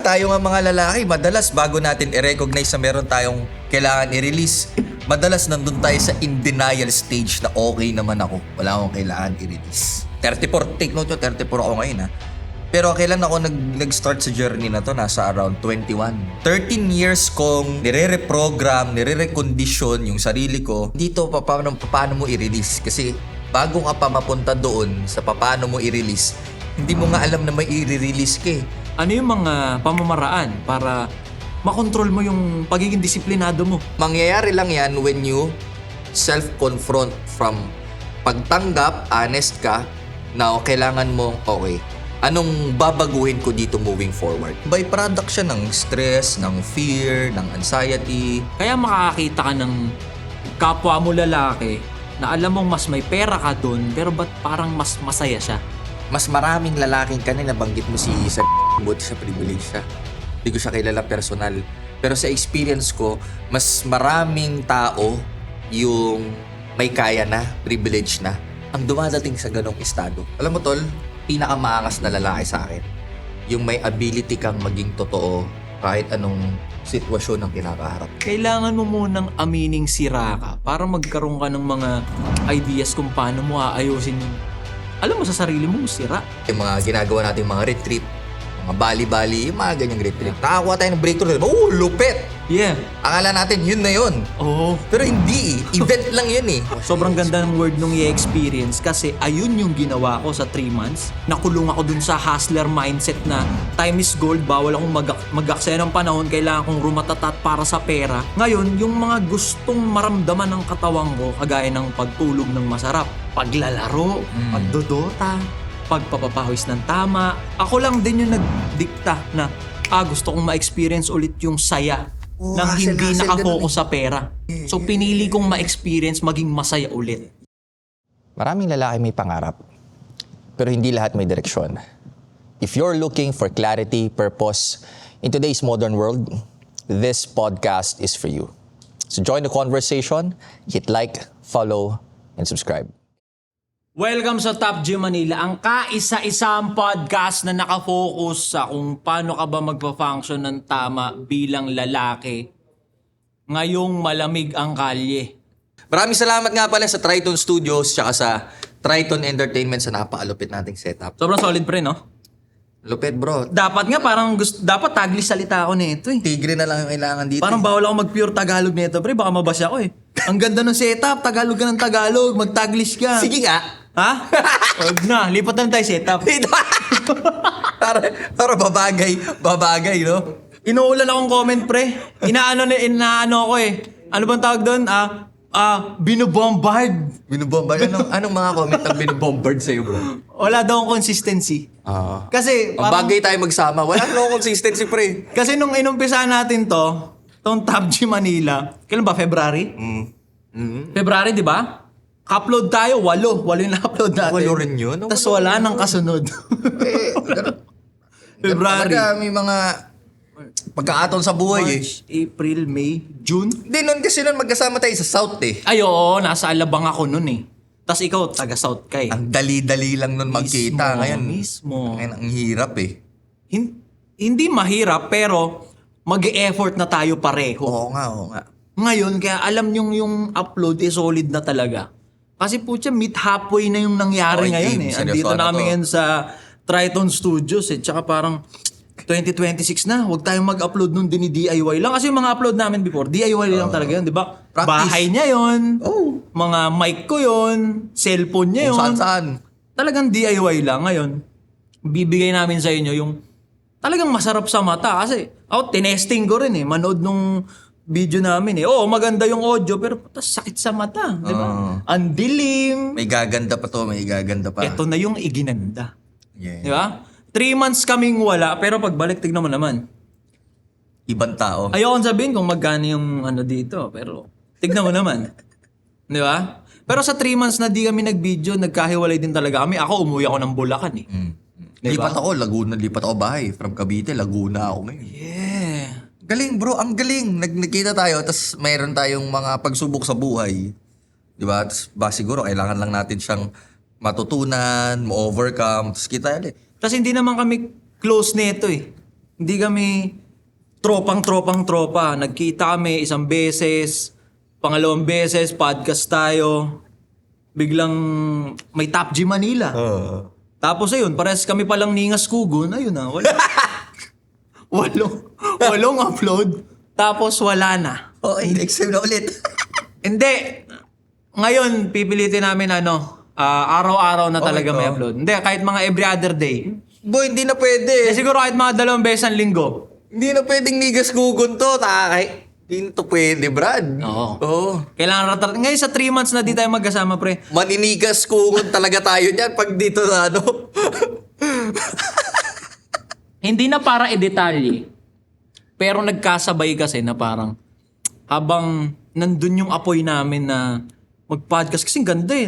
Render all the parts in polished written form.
Tayo nga mga lalaki, madalas bago natin i-recognize na meron tayong kailangan i-release, madalas nandun tayo sa in denial stage na okay naman ako. Wala akong kailangan i-release. 34, take note yun, 34 ako ngayon ha. Pero kailan ako nag-start sa journey na to? Nasa around 21. 13 years kong nire-reprogram, nire-recondition yung sarili ko. Dito, paano mo i-release? Kasi bago ka pa mapunta doon sa paano mo i-release, hindi mo nga alam na may i-release ka eh. Ano yung mga pamamaraan para makontrol mo yung pagiging disiplinado mo? Mangyayari lang yan when you self-confront from pagtanggap, honest ka, na kailangan mo, okay, anong babaguhin ko dito moving forward? Byproduct siya ng stress, ng fear, ng anxiety. Kaya makakakita ka ng kapwa mo lalaki na alam mong mas may pera ka dun pero ba't parang mas masaya siya? Mas maraming lalaking kanina banggit mo si sa buti sa privilege siya. Hindi ko siya kilala personal. Pero sa experience ko, mas maraming tao yung may kaya na, privilege na, ang dumadating sa ganong estado. Alam mo tol, pinakamaangas na lalaki sa akin, yung may ability kang maging totoo kahit anong sitwasyon ang kinakaharap. Kailangan mo munang amining sira ka para magkaroon ka ng mga ideas kung paano mo aayusin yung alam mo sa sarili mo, sira. Yung mga ginagawa natin mga retreat, mga bali-bali, yung mga ganyang retreat. Nakakuha tayo ng breakthrough. Oh, lupit! Yeah. Akala natin yun na yun. Oo. Pero hindi eh. Event lang yun eh. Sobrang ganda ng word nung i-experience kasi ayun yung ginawa ko sa 3 months. Nakulong ako dun sa hustler mindset na time is gold, bawal akong mag-aksaya ng panahon, kailangan kong rumatatat para sa pera. Ngayon, yung mga gustong maramdaman ng katawan ko, kagaya ng pagtulog ng masarap, paglalaro, pagdodota, pagpapapawis ng tama. Ako lang din yung nagdikta na gusto kong ma-experience ulit yung saya nang hindi nakafocus sa pera. So pinili kong ma-experience maging masaya ulit. Maraming lalaki may pangarap, pero hindi lahat may direksyon. If you're looking for clarity, purpose in today's modern world, this podcast is for you. So join the conversation, hit like, follow, and subscribe. Welcome sa Top G Manila, ang kaisa-isang podcast na nakafocus sa kung paano ka ba magpa-function ng tama bilang lalaki ngayong malamig ang kalye. Maraming salamat nga pala sa Triton Studios tsaka sa Triton Entertainment sa napakalupit nating setup. Sobrang solid pre, no? Lupit bro. Dapat nga parang dapat taglis salita ako nito eh. Tigre na lang yung kailangan dito. Parang bawal ako mag-pure Tagalog nito pre, baka mabasa ako eh. Ang ganda ng setup, Tagalog ka ng Tagalog, mag-taglish ka. Sige nga. Ha? Huwag na, lipat na tayo setup. para babagay, no? Inuulan akong comment, pre. Inaano ko eh. Ano bang tawag doon? Binubombard. Binubombard? Anong mga comment ang binubombard sa'yo, bro? Wala daw akong consistency. Kasi Ang bagay tayo magsama. Wala no consistency, pre. Kasi nung inumpisa natin tong Top G Manila, kailan ba? February? February, di ba? Upload tayo, 8 yung na-upload natin. 8 rin yun? Tapos wala nang kasunod. February. Talaga, may mga pagkakataon sa buhay March, April, May, June. Hindi, nun kasi magkasama tayo sa South eh. Ay, oo, nasa Alabang ako nun eh. Tapos ikaw, taga-South ka eh. Ang dali-dali lang nun magkita. Ngayon, Mismo. Ngayon, ang hirap eh. Hindi mahirap, pero mag-e-effort na tayo pareho. Oo nga. Ngayon, kaya alam nyong yung upload is solid na talaga. Kasi po meet halfway na yung nangyari ngayon eh. Seryoso Andito na na kami to. ngayon sa Triton Studios eh. Tsaka parang 2026 na, huwag tayong mag-upload nung dini-DIY lang. Kasi yung mga upload namin before, DIY lang talaga yun, di ba? Practice. Bahay niya yun, Oh. mga mic ko yun, cellphone niya yun. Kung saan. Talagang DIY lang. Ngayon, bibigay namin sa inyo yung talagang masarap sa mata. Kasi tinesting ko rin eh. Manood nung video namin eh. Oo, maganda yung audio pero sakit sa mata. Di ba? Ang dilim. May gaganda pa to, may gaganda pa. Ito na yung iginanda. Yeah. Di ba? 3 months kaming wala pero pagbalik tignan mo naman. Ibang tao. Ayokong sabihin kung magkano yung ano dito pero tignan mo naman. Di ba? Pero sa 3 months na di kami nag-video, nagkahiwalay din talaga kami. Ako, umuwi ako ng Bulacan eh. Diba? Lipat ako, Laguna. Lipat ako bahay. From Cavite, Laguna ako ngayon. Yeah. Galing bro, ang galing. Nagkita tayo, tapos mayroon tayong mga pagsubok sa buhay. Di ba? Tapos siguro kailangan lang natin siyang matutunan, ma-overcome. Tapos kita ulit. Tapos hindi naman kami close nito eh. Hindi kami tropa. Nagkita kami isang beses, pangalawang beses, podcast tayo. Biglang may Top G Manila. Tapos ayun, parehas kami palang ningas kugon. Ayun na, wala. walong upload. Tapos wala na. Okay, next time na ulit. Hindi. Ngayon, pipilitin namin araw-araw na talaga may upload. Hindi, kahit mga every other day. Boy, hindi na pwede. Siguro kahit mga 2 beses ang linggo. Hindi na pwedeng nigas gugon to. Hindi na to pwede, Brad. Oo. Kailangan ngayon sa 3 months na di tayo magkasama, pre. Maninigas gugon talaga tayo niyan pag dito na Hindi na para i-detalye. Pero nagkasabay kasi na parang habang nandun yung apoy namin na mag-podcast kasi ganda eh.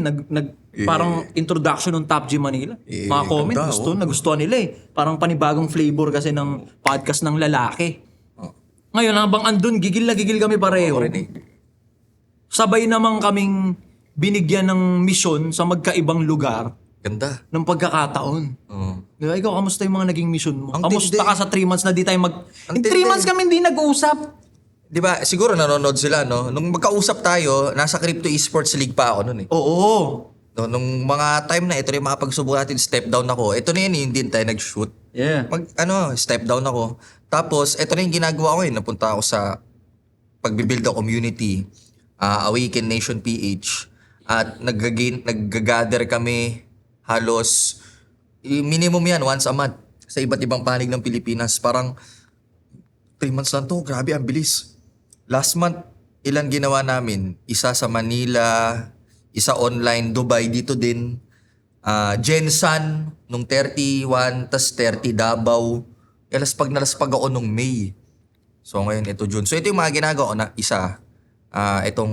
Parang introduction ng Top G Manila. Mga comment, ganda, nagustuhan nila eh. Parang panibagong flavor kasi ng podcast ng lalaki. Ngayon, habang andun, gigil na gigil kami pareho. Sabay naman kaming binigyan ng misyon sa magkaibang lugar Ganda. ng pagkakataon. Diba? Ikaw, kamusta yung mga naging mission mo? Ang Kamusta tindi. ka sa 3 months na di tayo Ang In 3 tindi. months kami hindi nag-uusap. Di ba, siguro nanonood sila, no? Nung magkausap tayo, nasa Crypto Esports League pa ako nun eh. Oo. No, nung mga time na ito rin mga pagsubok natin, step down ako. Ito na yun, hindi tayo nag-shoot. Yeah. Step down ako. Tapos, ito na yung ginagawa ko eh. Napunta ako sa pagbibuild a community, Awaken Nation PH. At nag-gather kami halos, minimum yan, once a month. Sa iba't ibang panig ng Pilipinas. Parang, 3 months lang to, grabe, ang bilis. Last month, ilan ginawa namin? Isa sa Manila, isa online, Dubai, dito din. Jensan, nung 31, tas 30 Davao. Nalaspag ako nung May. So ngayon, ito June. So ito yung mga ginagawa ko na isa. Itong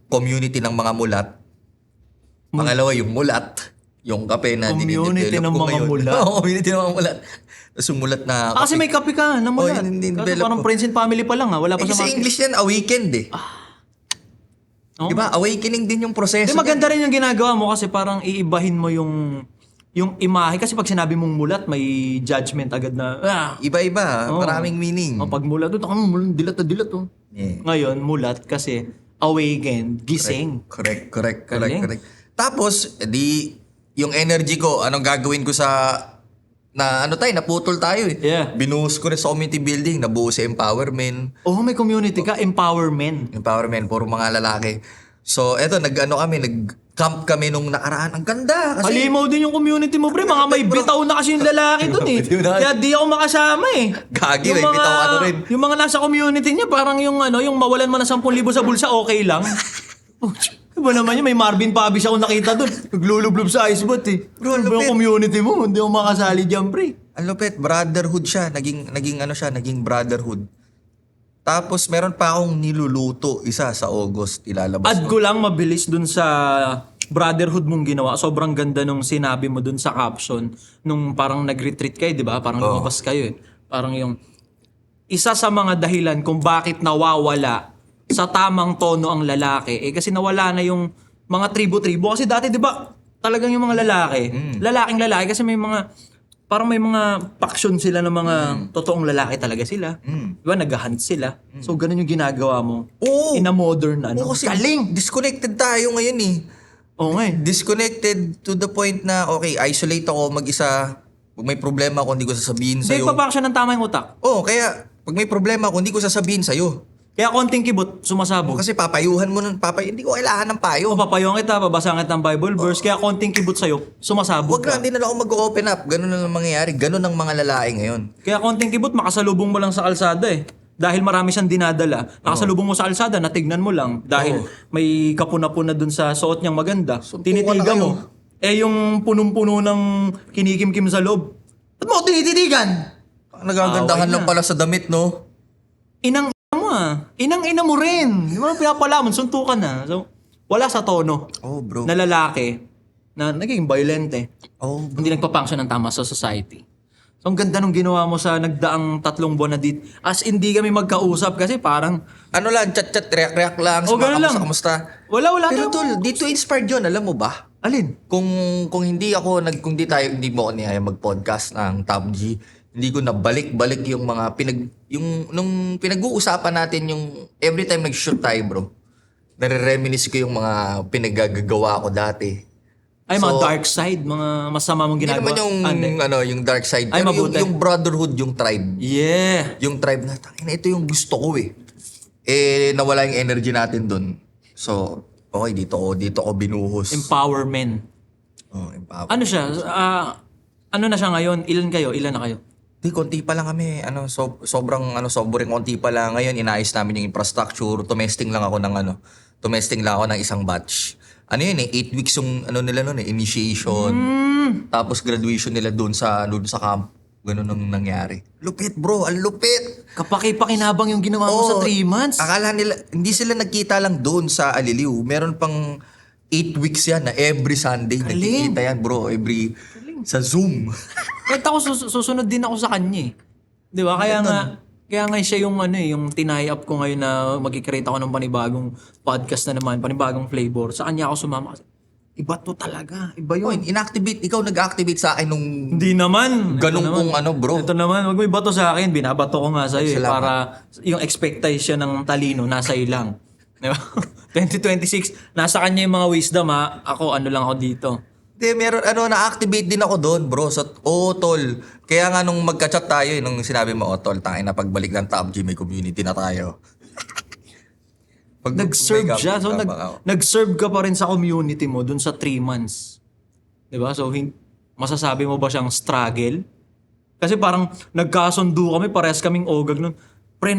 community ng mga mulat. Pangalawa, yung mulat. Yung kape na Community dinidevelop ng ko mga ngayon. mulat. Oo, community ng mga mulat. Tapos yung mulat na Kasi may kape ka na mula. Oh, yun, Kasi develop parang ko. friends and family pa lang ha. Wala pa sa kasi market. English yan, awakened eh. Oo. Diba? Awakening din yung proseso. Di maganda rin yung ginagawa mo kasi parang iibahin mo yung imahe. Kasi pag sinabi mong mulat, may judgment agad na, Iba-iba, Oo. maraming meaning. pag mulat, dilat na dilat oh. Yeah. Ngayon, mulat kasi awakened, gising. Correct. Galing. Tapos, yung energy ko, anong gagawin ko naputol tayo eh. Yeah. Binuhos ko rin sa community building, nabuo sa empowerment. Oh, may community ka, empowerment. Empowerment, puro mga lalaki. So, eto, nag-camp kami nung nakaraan. Ang ganda kasi. Halimaw din yung community mo, pre. Mga may bitaw na kasi yung lalaki dun eh. Bitaw na. Kaya di ako makasama eh. Gagi, may bitaw ano rin. Yung mga nasa community niya, parang yung mawalan mo ng 10,000 sa bulsa, okay lang. Iba naman yun, may Marvin Pabis ako nakita dun. Naglulublob sa icebot eh. Bro, Ano ba lupit. yung community mo? Hindi ako makasali dyan, pre. Ang lupit, brotherhood siya. Naging brotherhood. Tapos, meron pa akong niluluto isa sa August. Ilalabas Add ko lang mabilis dun sa brotherhood mong ginawa. Sobrang ganda nung sinabi mo dun sa caption. Nung parang nag-retreat kayo, di ba? Parang lumabas kayo eh. Parang yung isa sa mga dahilan kung bakit nawawala sa tamang tono ang lalaki. Kasi nawala na yung mga tribo-tribo. Kasi dati, di ba, talagang yung mga lalaki. Lalaking lalaki kasi may mga parang may mga faction sila ng mga totoong lalaki talaga sila. Di ba? Nag-hunt sila. So, ganun yung ginagawa mo. Oo. In a modern, Oo, kasi galing! disconnected tayo ngayon eh. Oo nga eh. Disconnected to the point na, okay, isolate ako mag-isa. Pag may problema ako, hindi ko sasabihin Hindi, sa'yo. papaksyon ng tama yung utak. Oo, kaya pag may problema ako, hindi ko sasabihin sa'yo. Kaya konting kibot, sumasabog. Kasi papayuhan mo nun, hindi ko kailangan ng payo. O papayong kita, babasahan kita ng Bible verse, kaya konting kibot sa'yo, sumasabog Huwag ka. na, hindi na ako mag-open up. Ganun na lang mangyayari. Ganun ang mga lalaki ngayon. Kaya konting kibot, makasalubong mo lang sa kalsada eh. Dahil marami siyang dinadala. Nakasalubong mo sa kalsada, natignan mo lang. Dahil may kapuna-puna dun sa suot niyang maganda. Tinitigan na kayo. mo. Yung punong-puno ng kinikimkim sa loob. Ba't mo ako tinititigan? Nagagandahan Okay lang na. pala sa damit, no? Inang mo Inang-ina mo rin. Di ba pinapalaman, suntukan na. So, wala sa tono. Oh, bro. Na lalaki na naging violente. Oh, Hindi nagpa-function ng tama sa society. So, ang ganda nung ginawa mo sa nagdaang 3 buwan na dito. As hindi kami magkausap kasi parang, ano lang, chat-chat, react-react lang. Oh, ganun lang. Kamusta? wala Pero tayo. tol, dito inspired yun, alam mo ba? Alin? Kung hindi mo ako niyaya mag-podcast ng Top G, Hindi ko na balik-balik yung mga nung pinag-uusapan natin yung every time nag-shoot tayo, bro. Nare-reminisce ko yung mga pinagagagawa ko dati. Ay, mga dark side, mga masama mong Hindi ginagawa. naman yung dark side. Ay, Pero mabuti. yung brotherhood, yung tribe. Yeah. Yung tribe na, tangina, ito yung gusto ko eh. Nawala yung energy natin dun. So, okay, dito ko binuhos. Empowerment. Empower. Ano siya? Ano na siya ngayon? Ilan kayo? Ilan na kayo? Di, konti pa lang kami. Sobrang konti pa lang. Ngayon, inaayos namin yung infrastructure. Tumesting lang ako ng isang batch. Ano yun 8 weeks yung nila nun initiation. Tapos graduation nila doon sa camp. Ganun ang nangyari. Lupit, bro. Ang lupit. Kapaki-pakinabang yung ginawa mo sa 3 months. Akala nila, hindi sila nagkita lang doon sa Aliliw. Meron pang 8 weeks yan na every Sunday. Galing. Nagkikita yan, bro. Sa Zoom. Kahit ako susunod din ako sa kanya eh. Di ba? Kaya nga siya yung yung tinay up ko ngayon na mag-create ako ng panibagong podcast na naman, panibagong flavor. Sa kanya ako sumama kasi iba to talaga. Iba yun. Ikaw nag-activate sa akin nung Hindi naman. ganun kung bro. Ito naman, wag mo ibato sa akin. Binabato ko nga sa'yo Salamat. para yung expectation ng talino nasa iyo lang. Di ba? 2026, nasa kanya yung mga wisdom ha. Ako, lang ako dito. Hindi, meron, na-activate din ako doon, bro. Tol. Kaya nga nung magka-chat tayo, nung sinabi mo, tol, tangin na pagbalik ng Top G, may community na tayo. Nag-serve siya. So, nag-serve ka pa rin sa community mo dun sa 3 months. Diba? So, masasabi mo ba siyang struggle? Kasi parang nagkasundo kami, parehas kaming ogag nun. Pre,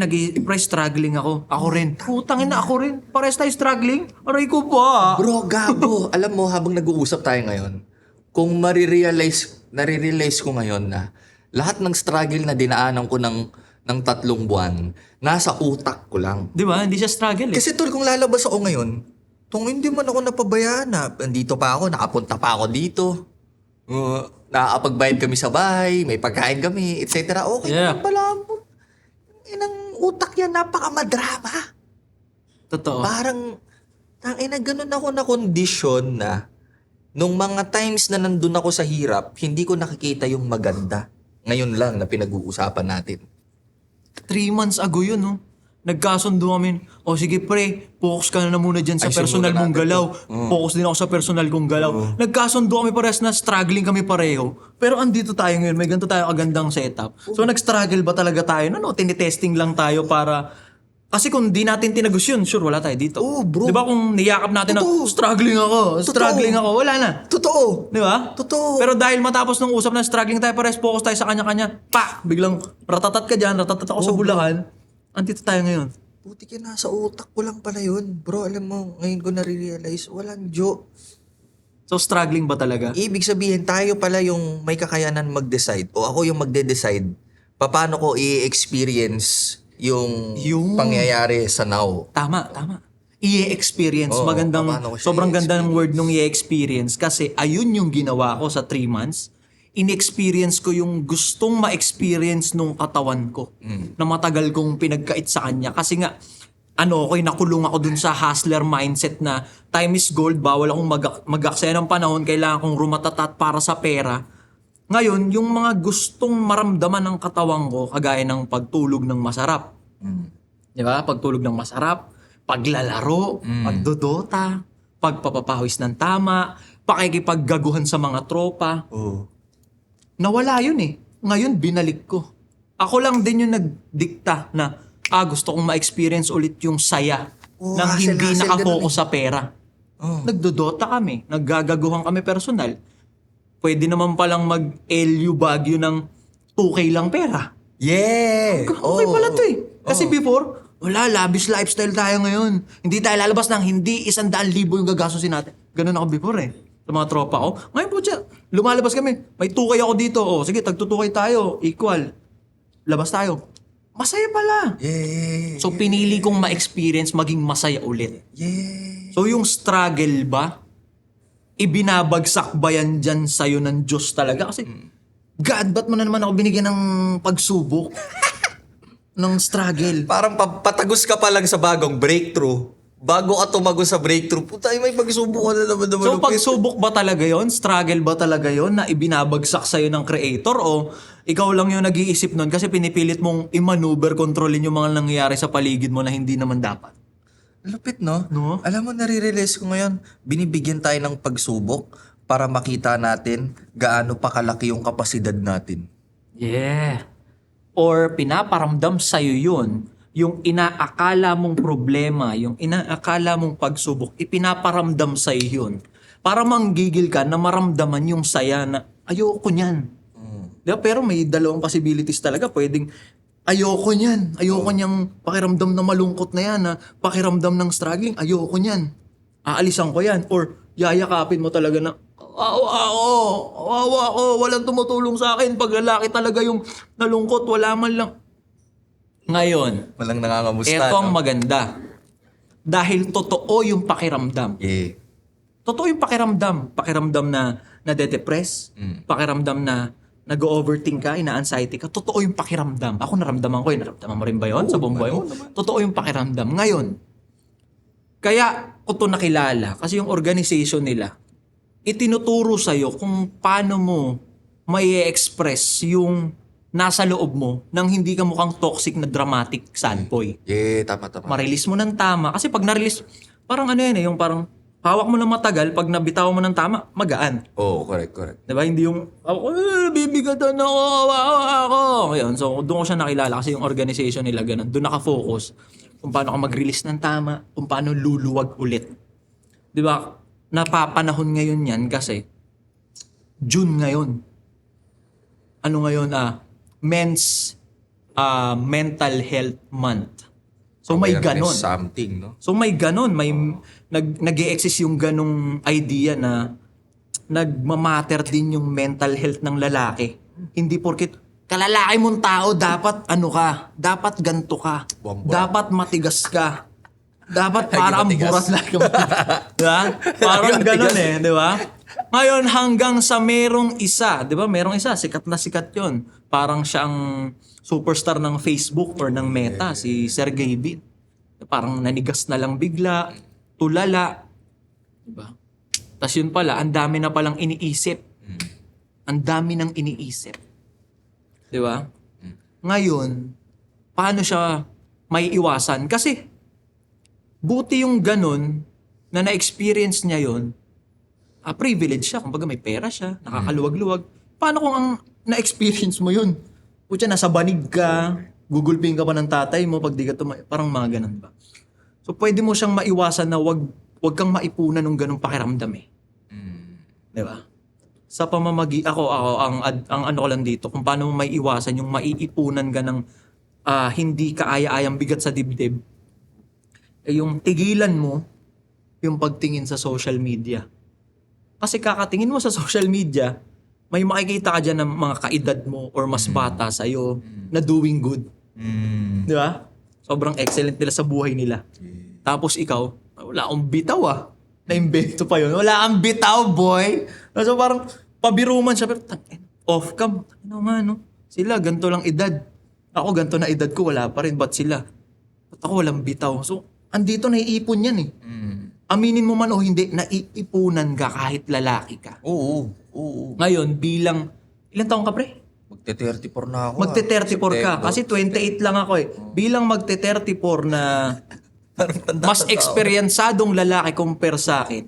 struggling ako. Ako rin. Putangin na ako rin. Parehas tayo struggling. Aray ko ba? Bro, gago. Alam mo, habang nag-uusap tayo ngayon, kung nare-realize ko ngayon na lahat ng struggle na dinaanan ko ng 3 buwan, nasa utak ko lang. Di ba? Hindi siya struggle eh. Kasi tol, kung lalabas ako ngayon, hindi man ako napabayaan na. Andito pa ako, nakapunta pa ako dito. Nakakapagbayad kami sa bahay, may pagkain kami, etc. Okay Yeah. naman pala. Inang utak yan, napaka-madrama. Totoo. Parang, ganun ako na kondisyon na nung mga times na nandun ako sa hirap, hindi ko nakikita yung maganda. Ngayon lang na pinag-uusapan natin. 3 months ago yun, no? Nagkasundo kami. O sige pre, focus ka na muna dyan sa Ay, personal simulan mong natin galaw. Focus din ako sa personal kong galaw. Nagkasundo kami parehas na struggling kami pareho. Pero andito tayo ngayon, may ganito tayo kagandang setup. So nag-struggle ba talaga tayo? Tinitesting lang tayo para... Kasi kung di natin tinagos yun, sure, wala tayo dito. Bro. Di ba kung niyakap natin Totoo. na struggling ako, wala na. Totoo. Di ba? Totoo. Pero dahil matapos ng usap na struggling tayo parehas, focus tayo sa kanya-kanya, biglang ratatat ka dyan, ratatat ako sa Bulacan, andito tayo ngayon. Buti ka nasa utak ko lang pala yun. Bro, alam mo, ngayon ko nare-realize, walang joke. So struggling ba talaga? Ibig sabihin, tayo pala yung may kakayanan mag-decide o ako yung magde-decide paano ko i-experience yung pangyayari sa now. Tama. I-experience. Oo, Magandang, paano ko siya sobrang ganda ng word nung i-experience kasi ayun yung ginawa ko sa 3 months. In-experience ko yung gustong ma-experience nung katawan ko na matagal kong pinagkait sa kanya. Kasi nga, nakulong ako dun sa hustler mindset na time is gold, bawal akong mag-aksaya ng panahon, kailangan kong rumatatat para sa pera. Ngayon, yung mga gustong maramdaman ng katawan ko, kagaya ng pagtulog ng masarap. Di ba? Pagtulog ng masarap, paglalaro, pagdodota, pagpapapawis ng tama, pakikipaggaguhan sa mga tropa. Nawala yun eh. Ngayon, binalik ko. Ako lang din yung nagdikta na gusto kong ma-experience ulit yung saya nang hindi nakafocus sa pera. Nagdodota kami, naggagaguhan kami personal. Pwede naman palang mag-LU Baguio ng 2K lang pera. Yeah! Okay pala to eh. Kasi before, wala, lavish lifestyle tayo ngayon. Hindi tayo lalabas ng hindi 100,000 yung gagastusin natin. Ganun ako before eh. Sa mga tropa ko. Ngayon po siya, lumalabas kami. May 2K ako dito. Sige, tag-2K tayo. Equal. Labas tayo. Masaya pala. Yeah. So pinili kong ma-experience maging masaya ulit. Yeah. So yung struggle ba, ibinabagsak ba yan dyan sa'yo ng Diyos talaga? Kasi, God, ba't mo na naman ako binigyan ng pagsubok? ng struggle? Parang patagos ka pa lang sa bagong breakthrough. bago ka tumago sa breakthrough, puta, may pagsubok ka na naman na So malupit. pagsubok ba talaga yon? Struggle ba talaga yon na ibinabagsak sa'yo ng creator? O ikaw lang yung nag-iisip nun kasi pinipilit mong i-maneuver, kontrolin yung mga nangyayari sa paligid mo na hindi naman dapat? Lupit, no? No? Alam mo, nare-realize ko ngayon, binibigyan tayo ng pagsubok para makita natin gaano pa kalaki yung kapasidad natin. Yeah. Or pinaparamdam sa'yo yun, yung inaakala mong problema, yung inaakala mong pagsubok, ipinaparamdam sa'yo yun. Para manggigil ka na maramdaman yung saya na ayoko niyan. Diba? Pero may dalawang possibilities talaga. Pwedeng ayoko niyan. Ayoko niyang pakiramdam na malungkot na yan. Na pakiramdam ng struggling. Ayoko niyan. Aalisan ko yan. Or yayakapin mo talaga na awa ako, walang tumutulong sa akin. Pag lalaki talaga yung nalungkot, wala man lang. Ngayon, Walang nangangamusta, eto ang no? maganda. Dahil totoo yung pakiramdam. Yeah. Totoo yung pakiramdam. Pakiramdam na nade-depress. Pakiramdam na nag-overthink ka, ina-anxiety ka. Totoo yung pakiramdam. Ako naramdaman ko. Naramdaman mo rin ba yun sa buong buhay mo? Totoo yung pakiramdam. Ngayon, kaya ko ito nakilala kasi yung organization nila, itinuturo sa'yo kung paano mo may express yung nasa loob mo nang hindi ka mukhang toxic na dramatic sad boy. Yeah, tama. Ma-release mo ng tama. Kasi pag na-release, parang ano yan yung parang hawak mo ng matagal, pag nabitaw mo ng tama, magaan. Oh, correct. Diba? Hindi yung, bibigatan ako, ako. Ngayon, so doon ko siya nakilala kasi yung organization nila ganun. Doon nakafocus kung paano ka mag-release ng tama, kung paano luluwag ulit. Diba? Napapanahon ngayon yan kasi June ngayon. Ano ngayon? Men's Mental Health Month. So may ganon. Something, no? So may ganon, may nag-e-exist yung ganong idea na nagmamatter din yung mental health ng lalaki. Hindi porket kalalaki mong tao dapat ano ka, dapat ganto ka, dapat matigas ka. Dapat para ang buras lagi matigas. Diba? Parang ganon di ba? Ngayon hanggang sa merong isa, di ba? Merong isa, sikat na sikat yon. Parang siyang superstar ng Facebook or ng Meta, si Sergey Brin. Parang nanigas na lang bigla, tulala. Diba? Tapos yun pala, ang dami na palang iniisip. Ang dami nang iniisip. Diba? Ngayon, paano siya may iwasan? Kasi, buti yung ganun, na na-experience niya yun, privilege siya. Kumbaga may pera siya, nakakaluwag-luwag. Paano kung ang na-experience mo yun? Kutya, nasa banig ka, gugulping ka pa ng tatay mo pag di ka parang mga ganun ba? So, pwede mo siyang maiwasan na wag kang maipunan ng ganung pakiramdam eh. Di ba? Sa ako, ang ano ko lang dito, kung paano mo may iwasan yung maiipunan ka ng hindi kaaya-ayang bigat sa dibdib, yung tigilan mo yung pagtingin sa social media. Kasi kakatingin mo sa social media, may makikita ka dyan ng mga kaedad mo or mas bata sa'yo na doing good. Di ba? Sobrang excellent nila sa buhay nila. Tapos ikaw, wala akong bitaw Na-invento pa yun. Wala kang bitaw, boy. So parang pabiro man siya. Pero off cam. Ano nga, no? Sila, ganito lang edad. Ako, ganito na edad ko, wala pa rin. Ba't sila? Ba't ako walang bitaw? So, andito naiipon yan eh. Aminin mo man o hindi, naiipunan ka kahit lalaki ka. Oo. Ngayon, bilang, ilan taong ka pre? Magte-34 na ako. Magte-34 ka. Kasi 28 lang ako eh. Bilang magte-34 na mas eksperyensadong lalaki compare sa akin,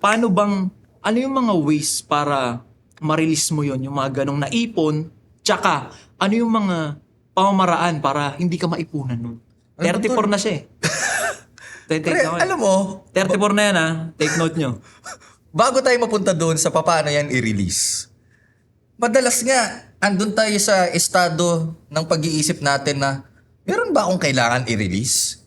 paano bang, ano yung mga ways para ma-release mo yon yung mga ganong naipon, tsaka ano yung mga pamamaraan para hindi ka maipunan nun? 34 na siya eh. Pre, alam mo, 34 na yan take note nyo. bago tayo mapunta doon sa paano yan i-release, madalas nga, andun tayo sa estado ng pag-iisip natin na, meron ba akong kailangan i-release?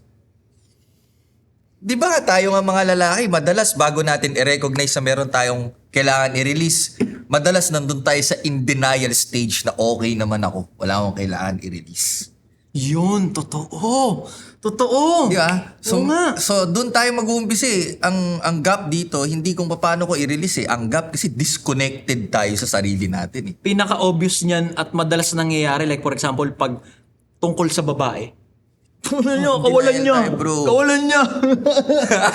Di ba tayo nga mga lalaki, madalas bago natin i-recognize na meron tayong kailangan i-release, madalas nandun tayo sa in denial stage na okay naman ako, wala akong kailangan i-release. Yun, totoo. Totoo. Di ba? So, Oo nga. so doon tayo mag-uumpisa eh. Ang gap dito, hindi kung paano ko i-release eh. Ang gap kasi disconnected tayo sa sarili natin eh. Pinaka-obvious niyan at madalas nangyayari, like for example, pag tungkol sa babae, Ano nyo, kawalan Denial niya. tayo, bro. Kawalan niya.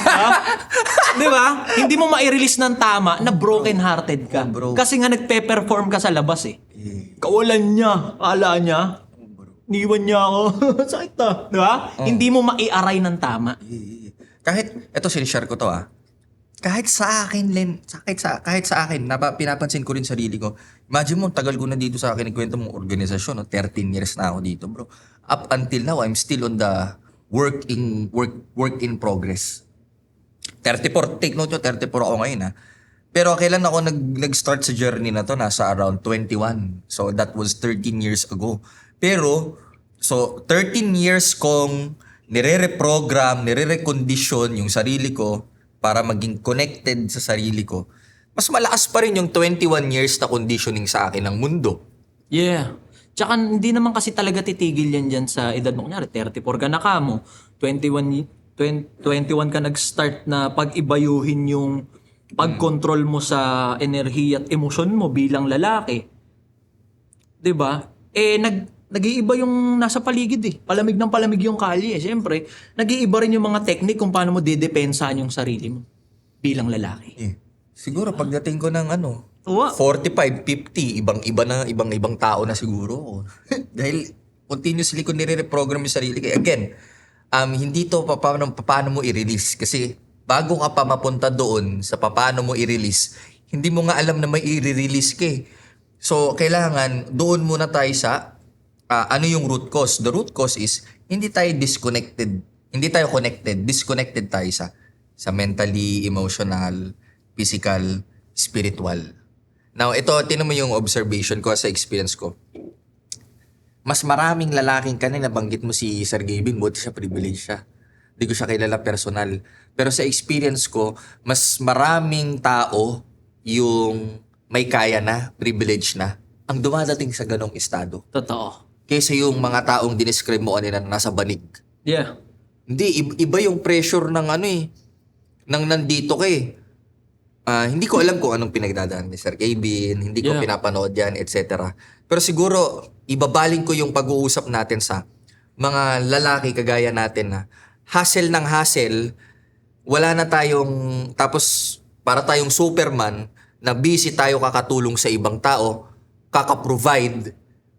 Ha? Di ba? Hindi mo ma-release ng tama na broken-hearted ka. Oh, bro. Kasi nga nagpe-perform ka sa labas eh. Kawalan niya. Kala niya. Niwan niya ako. Sakit na. Di ba? Hindi mo mai-aray ng tama. Kahit, eto sinishare ko to kahit sa akin, kahit sa akin, pinapansin ko rin sarili ko. Imagine mo, tagal ko na dito sa akin, nagkwento mong organisasyon, 13 years na ako dito, bro. Up until now, I'm still on the work in progress. 34, take note nyo, 34 ako ngayon Pero kailan ako nag-start sa journey na to? Nasa around 21. So that was 13 years ago. Pero, so 13 years kong nire-reprogram, nire-recondition yung sarili ko para maging connected sa sarili ko. Mas malakas pa rin yung 21 years na conditioning sa akin ng mundo. Yeah. Tsaka hindi naman kasi talaga titigil yan dyan sa edad mo. Kunyari, 34 ka na ka mo. 21 ka nag-start na pag-ibayuhin yung pag-control mo sa enerhiya at emosyon mo bilang lalaki. 'Di ba? Nag-iiba yung nasa paligid Palamig ng palamig yung kalye Siyempre, nag-iiba rin yung mga technique kung paano mo didepensahan yung sarili mo bilang lalaki. Siguro pagdating ko ng 45, 50, ibang tao na siguro. Dahil continuously ko nire-reprogram yung sarili ko. Again, hindi to paano mo i-release. Kasi bago ka pa mapunta doon sa paano mo i-release, hindi mo nga alam na may i-release ka So, kailangan doon muna tayo sa ano yung root cause. The root cause is hindi tayo disconnected. Hindi tayo connected. Disconnected tayo sa mentally, emotional, physical, spiritual. Now, ito, tinan mo yung observation ko sa experience ko. Mas maraming lalaking kanina, banggit mo si Sir Gavin, buti siya, privilege siya. Hindi ko siya kilala personal. Pero sa experience ko, mas maraming tao yung may kaya na, privilege na, ang dumadating sa ganong estado. Totoo. Kaysa yung mga taong dinescribe mo kanina na nasa banig. Yeah. Hindi, iba yung pressure ng ng nandito ka hindi ko alam kung anong pinagdadaan ni Sir Kevin, hindi ko pinapanood yan, etc. Pero siguro, ibabaling ko yung pag-uusap natin sa mga lalaki kagaya natin na hassle ng hassle, wala na tayong, tapos para tayong Superman, na busy tayo kakatulong sa ibang tao, kaka-provide,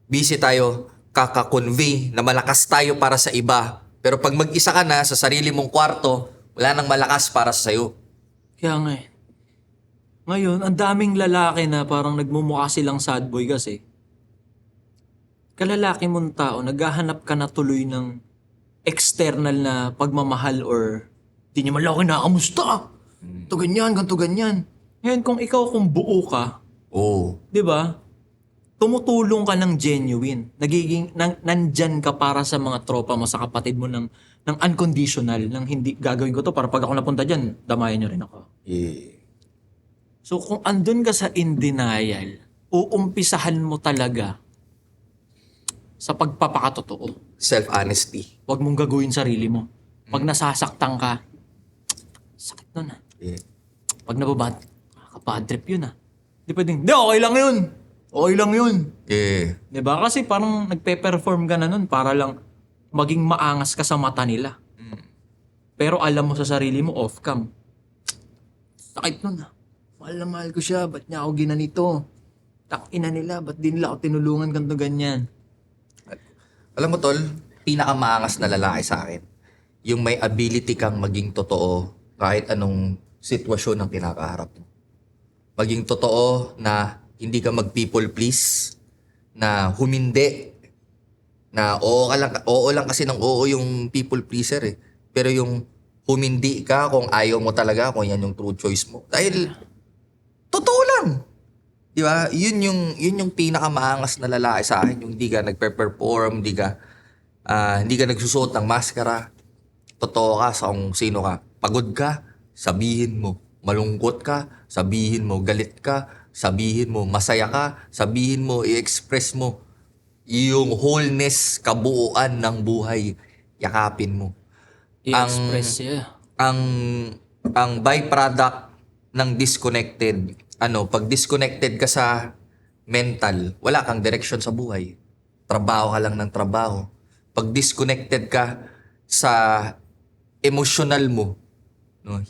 busy tayo kaka-convey, na malakas tayo para sa iba. Pero pag mag-isa ka na sa sarili mong kwarto, wala nang malakas para sa sayo. Kaya nga Ngayon, ang daming lalaki na parang nagmumukha silang sad boy kasi kalalaki mong tao, naghahanap ka na tuloy ng external na pagmamahal or di niya man lang ako kinakamusta. Ito ganyan, ganito ganyan. Ngayon, kung buo ka, di ba? Tumutulong ka ng genuine. Nandyan ka para sa mga tropa mo, sa kapatid mo ng unconditional, ng hindi gagawin ko to para pag ako napunta dyan, damayan nyo rin ako. Yeah. So kung andun ka sa in denial, uumpisahan mo talaga sa pagpapakatotoo. Self-honesty. Huwag mong gagawin sarili mo. Pag nasasaktan ka, sakit nun Yeah. Pag nababad, bad trip yun Di pwedeng, di okay lang yun. Okay lang yun. Yeah. Diba? Kasi parang nagpe-perform ka na nun para lang maging maangas ka sa mata nila. Pero alam mo sa sarili mo, off-cam. Sakit nun Mahal na mahal ko siya, ba't niya ako ginanito? Takina nila, ba't di nila ako tinulungan ganito ganyan? Alam mo tol, pinakamaangas na lalaki sa akin, yung may ability kang maging totoo kahit anong sitwasyon ang kinakaharap mo. Maging totoo na hindi ka mag-people please, na humindi, na oo lang kasi ng oo yung people pleaser Pero yung humindi ka kung ayaw mo talaga, kung yan yung true choice mo. Dahil, totoo lang. Di ba? Yun yung pinakamaangas na lalaki sa akin. Yung hindi ka nagpe-perform, hindi ka nagsusuot ng maskara. Totoo ka sa kung sino ka. Pagod ka, sabihin mo. Malungkot ka, sabihin mo. Galit ka, sabihin mo. Masaya ka, sabihin mo. I-express mo. Yung wholeness, kabuuan ng buhay, yakapin mo. I-express Ang byproduct ng disconnected, pag disconnected ka sa mental, wala kang direction sa buhay. Trabaho ka lang ng trabaho. Pag disconnected ka sa emotional mo, no,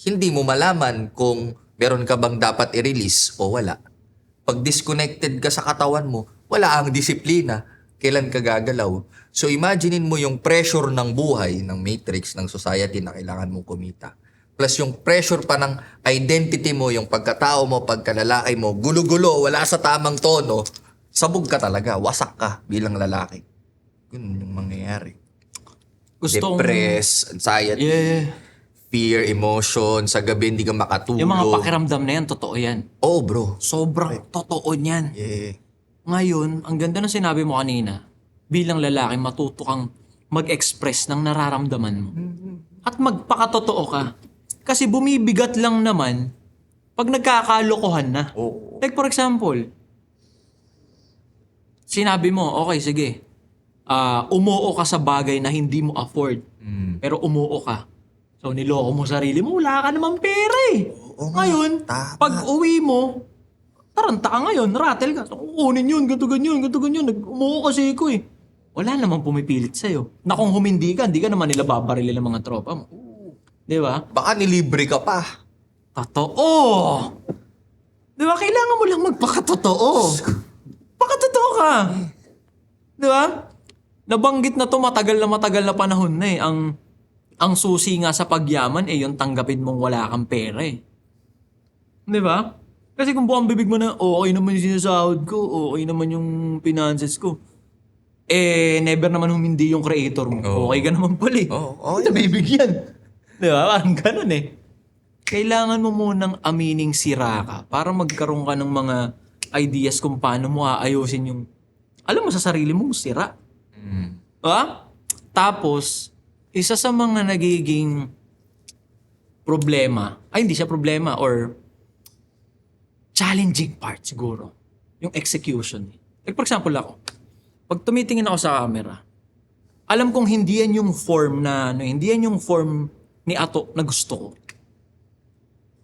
hindi mo malaman kung meron ka bang dapat i-release o wala. Pag disconnected ka sa katawan mo, wala ang disiplina. Kailan ka gagalaw? So imaginein mo yung pressure ng buhay, ng matrix, ng society na kailangan mong kumita. Plus yung pressure pa ng identity mo, yung pagkatao mo, pagkalalaki mo, gulo-gulo, wala sa tamang tono, sabog ka talaga, wasak ka bilang lalaki. Yun yung mangyayari. Depress, anxiety, fear, emotion, sa gabi hindi ka makatulog. Yung mga pakiramdam na yan, totoo yan. Oo, bro. Sobrang totoo niyan. Yeah. Ngayon, ang ganda ng sinabi mo kanina, bilang lalaki, matuto kang mag-express ng nararamdaman mo. At magpakatotoo ka. Kasi bumibigat lang naman pag nagkakalokohan na. Oo. Like for example, sinabi mo, okay, sige, umuo ka sa bagay na hindi mo afford. Pero umuo ka. So, niloko mo sarili mo, wala ka naman pera eh. Oo nga, Ngayon, tama. pag uwi mo, taranta ka ngayon, rattle ka. So, kukunin yun, ganito ganyan. Umuo kasi ko eh. Wala namang pumipilit sa'yo. Na kung humindi ka, hindi ka naman nila babarilin ng mga tropa mo. Di ba? Baka nilibre ka pa. Totoo! Di ba? Kailangan mo lang magpakatotoo. Pakatotoo ka. Di ba? Nabanggit na to matagal na panahon na eh. Ang susi nga sa pagyaman eh yung tanggapin mong wala kang pera eh. Di ba? Kasi kung buong bibig mo na, okay naman yung sinasahod ko, okay naman yung finances ko. Eh, never naman humindi yung creator mo. Oo. Okay ka naman pala eh. Oo, Hindi bibigyan. Di ba? Parang ganun eh. Kailangan mo munang amining sira ka para magkaroon ka ng mga ideas kung paano mo aayusin yung, alam mo sa sarili mong sira. Ha? Tapos, isa sa mga nagiging problema, ay hindi siya problema or challenging part siguro, yung execution. Like for example ako, pag tumitingin ako sa camera, alam kong hindi yan yung form na, hindi yan yung form ni Ato na gusto ko.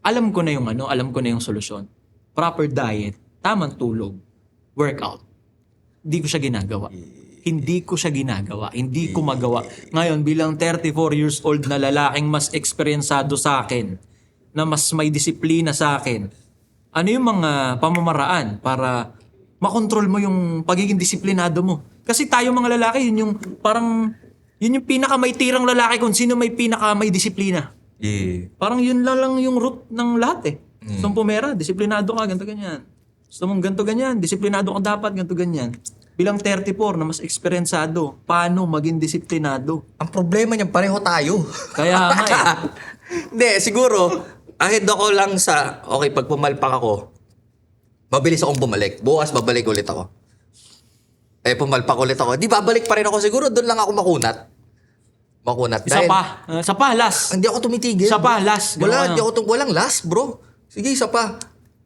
Alam ko na yung solusyon. Proper diet, tamang tulog, workout. Hindi ko siya ginagawa. Hindi ko magawa. Ngayon, bilang 34 years old na lalaking mas eksperyensado sa akin, na mas may disiplina sa akin, ano yung mga pamamaraan para makontrol mo yung pagiging disiplinado mo? Kasi tayo mga lalaki, yun yung pinakamay tirang lalaki kung sino may pinakamay disiplina. Yeah. Parang yun lang yung root ng lahat eh. Gusto mong pumera, disiplinado ka, ganito ganyan. Gusto mong ganito ganyan, disiplinado ka dapat, ganito ganyan. Bilang 34 na mas eksperyensado, paano maging disiplinado? Ang problema niyan, pareho tayo. Kaya nga eh. Hindi, siguro, ahead ako lang sa, okay, pag pumalpak ako, mabilis akong bumalik. Bukas, babalik ulit ako. Pumalpak ulit ako. Di babalik pa rin ako siguro, doon lang ako makunat. Isa pa, last. Hindi ako tumitigil. Isa pa, last. Wala, walang last, bro. Sige, isa pa.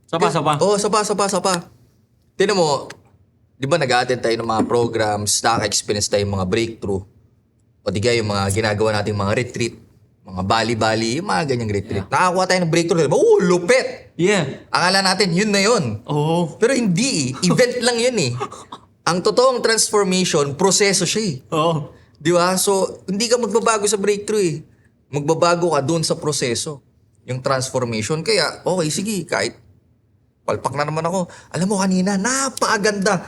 Isa pa. Oo, isa pa. Tinan mo, di ba nag-a-attend tayo ng mga programs, nakaka-experience tayo ng mga breakthrough. O di kaya yung mga ginagawa nating mga retreat, mga bali-bali, yung mga ganyang retreat. Nakakuha tayo ng breakthrough. Lupit! Yeah. Akala natin, yun na yun. Oo. Pero hindi eh. Event lang yun eh. Ang totoong transformation, proseso siya eh. Oo. Di ba? So, hindi ka magbabago sa breakthrough eh. Magbabago ka doon sa proseso. Yung transformation. Kaya, okay, sige, kahit palpak na naman ako. Alam mo kanina, napakaganda.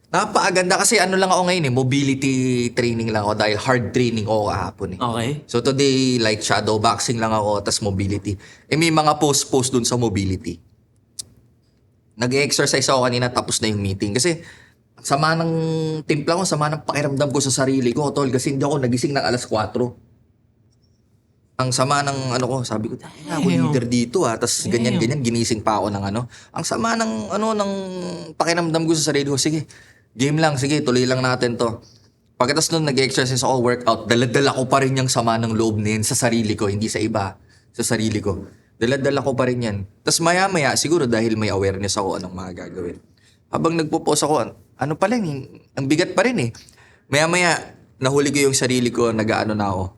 Napakaganda kasi ano lang ako ngayon eh, mobility training lang ako dahil hard training ako kahapon eh. Okay. So today, like shadow boxing lang ako, tas mobility. May mga post dun sa mobility. Nag-exercise ako kanina tapos na yung meeting. Kasi sama ng timpla ko, sama ng pakiramdam ko sa sarili ko, tol. Kasi hindi ako nagising ng alas 4. Ang sama ng ko, sabi ko, ako leader dito tas ganyan, ginising pa ako ng Ang sama ng ng pakiramdam ko sa sarili ko, sige, game lang, sige, tuloy lang natin to. Pagkatapos nun nag-exercise ako, workout, dala-dala ko pa rin yung sama ng loob na yun sa sarili ko, hindi sa iba, sa sarili ko. Dala-dala ko pa rin yan. Tapos maya-maya, siguro dahil may awareness ako anong mga gagawin. Habang nagpo-pause ako, pa lang, ang bigat pa rin eh. Maya-maya, nahuli ko yung sarili ko, nag-ano na ako.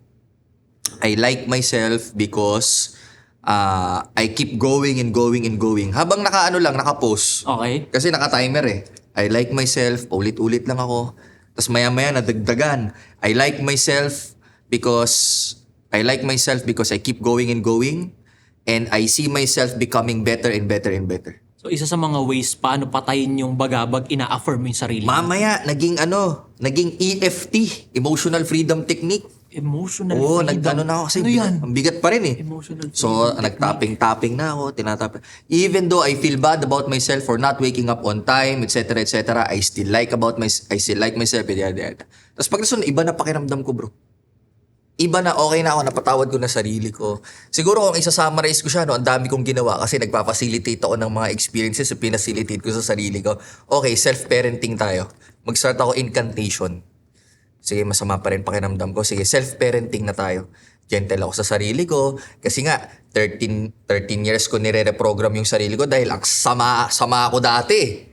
I like myself because I keep going and going and going. Habang naka-pause. Okay. Kasi naka-timer eh. I like myself, ulit-ulit lang ako. Tapos maya-maya nadagdagan. I like myself, because I like myself because I keep going and going and I see myself becoming better and better and better. So isa sa mga ways paano patayin yung bagabag, ina-affirm mo yung sarili. Mamaya, naging EFT, Emotional Freedom Technique. Emotional Oo, freedom. na ako kasi. Ano yan? Ang bigat pa rin eh. Emotional So, nagtapping-tapping na ako, tinataping. Even though I feel bad about myself for not waking up on time, etc., etc., I still like myself, yada. Tapos pag nasun, iba na pakiramdam ko, bro. Iba na, okay na ako, napatawad ko na sarili ko. Siguro kung isa-summarize ko siya, no, ang dami kong ginawa kasi nagpa-facilitate ako ng mga experiences na pinacilitate ko sa sarili ko. Okay, self-parenting tayo. Mag-start ako incantation. Sige, masama pa rin pakiramdam ko. Sige, self-parenting na tayo. Gentle ako sa sarili ko. Kasi nga, 13 years ko nire-reprogram yung sarili ko dahil ang sama ako dati.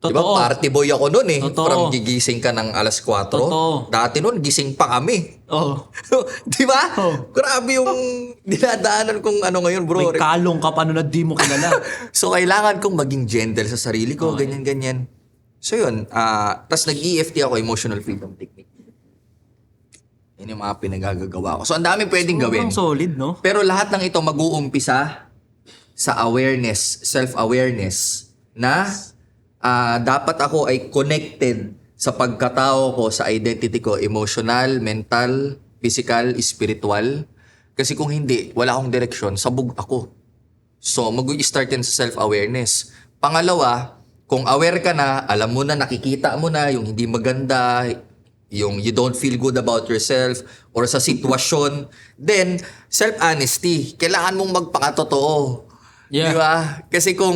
Diba, Totoo. party boy ako noon eh. Totoo. From gigising ka ng alas 4. Totoo. Dati noon, gising pa kami. Oh. Di ba? Oh. Grabe yung dinadaanan kong ano ngayon, bro. May kalong ka pa na di mo kilala. So, kailangan kong maging gentle sa sarili ko, ganyan-ganyan. So, yun. Tapos nag-EFT ako, Emotional Freedom Technique. Yan yung mga pinagagagawa ko. So, ang dami pwedeng gawin. Sobrang solid, no? Pero lahat ng ito mag-uumpisa sa awareness, self-awareness, na dapat ako ay connected sa pagkatao ko, sa identity ko, emotional, mental, physical, spiritual. Kasi kung hindi, wala akong direksyon, sabog ako. So, mag-start yan sa self-awareness. Pangalawa, kung aware ka na, alam mo na, nakikita mo na yung hindi maganda, yung you don't feel good about yourself or sa sitwasyon, then self-honesty. Kailangan mong magpakatotoo. Yeah. Di ba? Kasi kung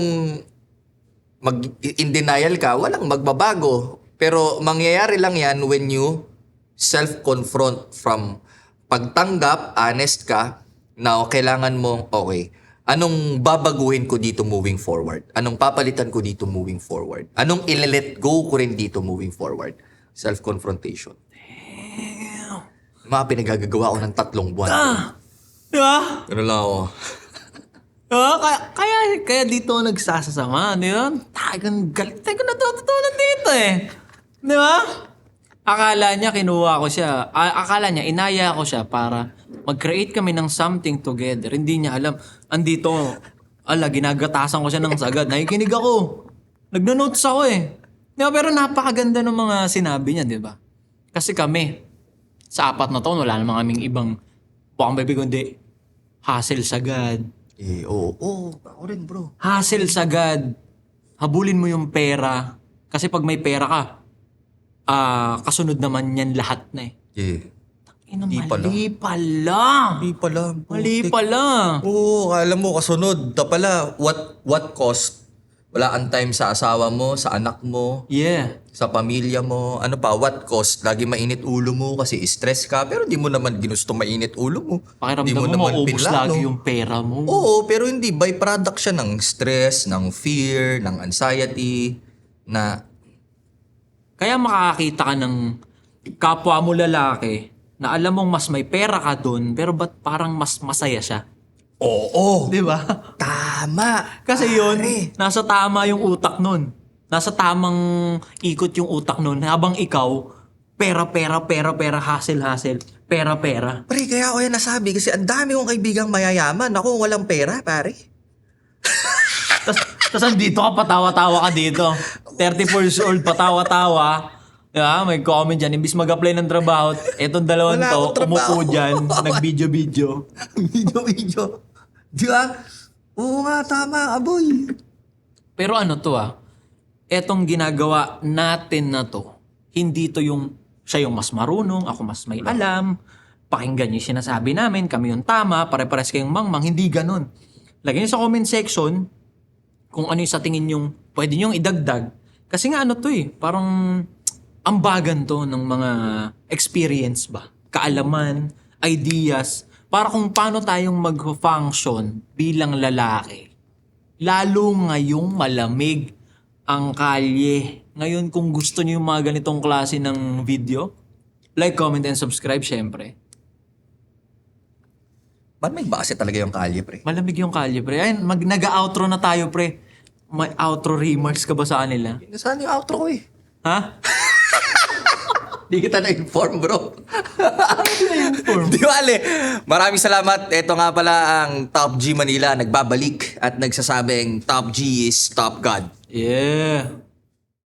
in denial ka, walang magbabago. Pero mangyayari lang yan when you self-confront from pagtanggap, honest ka, na kailangan mo, okay, anong babaguhin ko dito moving forward? Anong papalitan ko dito moving forward? Anong ile-let go ko rin dito moving forward? Self-confrontation. Damn. Mga pinagagagawa ko ng 3 buwan. Di ba? Ano lang ako. Kaya dito ako nagsasasama, di ba? Tagang galit. Tayo ko natutunan dito eh. Di ba? Akala niya kinuha ko siya. Akala niya inaya ko siya para mag-create kami ng something together. Hindi niya alam. Andito, ginagatasan ko siya ng sagad. Nakikinig ako. Nagna-notes ako eh. Di ba? Pero napakaganda ng mga sinabi niya, di ba? Kasi kami, sa 4 na taon, wala namang kaming ibang bukang baby kundi hassle sagad. Oo. Ako rin, bro. Hassle sagad. Habulin mo yung pera. Kasi pag may pera ka, kasunod naman yan lahat na eh. Hindi Mali pala. Mali pala. Oo, alam mo, kasunod. Pala, what cost? Wala kang time sa asawa mo, sa anak mo, Yeah. sa pamilya mo. Ano pa, what cost? Lagi mainit ulo mo kasi stress ka, pero di mo naman ginusto mainit ulo mo. Di Pakiramdam mo, maubos pinlano. lagi yung pera mo. Oo, pero hindi. Byproduct siya ng stress, ng fear, ng anxiety, na Kaya makakakita ka ng kapwa mo lalaki na alam mong mas may pera ka dun, pero ba't parang mas masaya siya? oo, Di ba? tama. Kasi yun, Pare. nasa tama yung utak nun. Nasa tamang ikot yung utak nun. Habang ikaw, pera, hassle, pera. Pre, kaya ako yan nasabi kasi ang dami kong kaibigang mayayaman. Ako walang pera, pare. Tapos andito ka, patawa-tawa ka dito. 34 years old, patawa-tawa. Diba? May comment dyan. Imbis mag-apply ng trabaho, etong dalawang Wala to, akong trabaho. umupo dyan, nag-video-video. Video. Di ba? Oo nga, tama, aboy. Pero ano to etong ginagawa natin na to, hindi to yung siya yung mas marunong, ako mas may alam, pakinggan yung sinasabi namin, kami yung tama, pare-pares kayong mangmang, hindi ganun. Lagyan nyo sa comment section kung ano yung sa tingin yung pwede nyong idagdag. Kasi nga ano to parang ambagan to ng mga experience ba, kaalaman, ideas, para kung paano tayong mag-function bilang lalaki. Lalo ngayong malamig ang kalye. Ngayon kung gusto niyo yung mga ganitong klase ng video, like, comment, and subscribe syempre. Ba't may base talaga yung kalye, pre? Malamig yung kalye, pre. Ayun, nag-outro na tayo, pre. May outro remarks ka ba sa kanila? Nasaan yung outro ko eh? Ha? Di kita na-inform, bro. Di bale. Maraming salamat. Ito nga pala ang Top G Manila. Nagbabalik at nagsasabing Top G is Top God. Yeah.